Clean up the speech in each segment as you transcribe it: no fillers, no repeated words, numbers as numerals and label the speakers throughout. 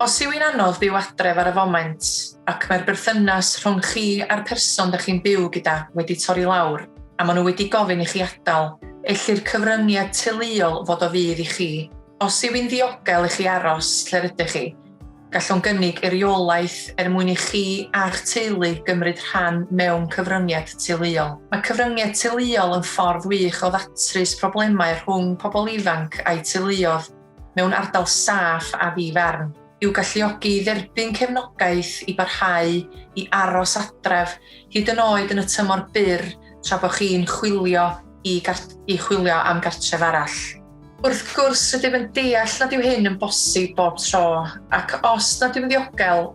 Speaker 1: Os yw yn anodd byw adref ar y foment ac mae'r berthynas rhwng chi a'r person ydych chi'n byw gyda wedi torri lawr a maen nhw wedi gofyn i chi adael, ellir cyfryngiad teuluol fod o fydd i chi. Os yw yn ddiogel i chi aros lle rydych chi, gallwn gynnig eiriolaeth mwyn i chi a'ch teulu gymryd rhan mewn cyfryngiad teuluol. Mae cyfryngiad teuluol yn ffordd wych o ddatrys problemau rhwng pobl ifanc a'i teuluoedd mewn ardal saff a ddi-farn. Yw galluogi dderbyn cefnogaeth i barhau i aros adref hyd yn oed yn y tymor byr tra bod chi'n chwilio am gartref arall. Wrth gwrs, rydym yn deall nad yw hyn yn bosib bob tro, ac os nad yw'n ddiogel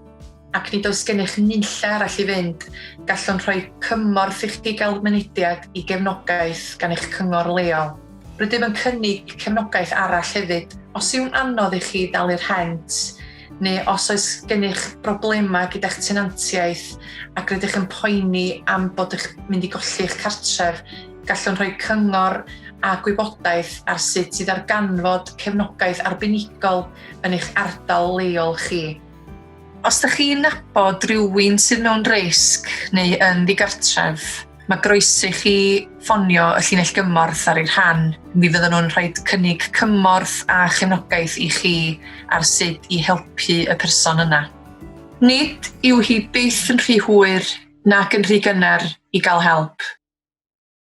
Speaker 1: ac nid oes gennych nunlle arall i fynd, gallwn rhoi cymorth i chi gael mynediad i gefnogaeth gan eich cyngor leol. Rydym yn cynnig cefnogaeth arall hefyd os yw'n anodd i chi dalu rhent, neu os oes gennych broblemau gyda'ch tenantiaeth ac rydych yn poeni am bod ych mynd i golli eich cartref, gallwn rhoi cyngor a gwybodaeth ar sut i ddarganfod cefnogaeth arbenigol yn eich ardal leol chi. Os ydych chi'n nabod rhywun sydd mewn risg neu yn ddigartref, mae groesu chi ffonio y llinell gymorth ar ei rhan. Mi fydden nhw'n rhoi cynnig cymorth a chefnogaeth i chi ar sut i helpu y person yna. Nid yw hi byth yn rhy hwyr nac yn rhy gynnar i gael help.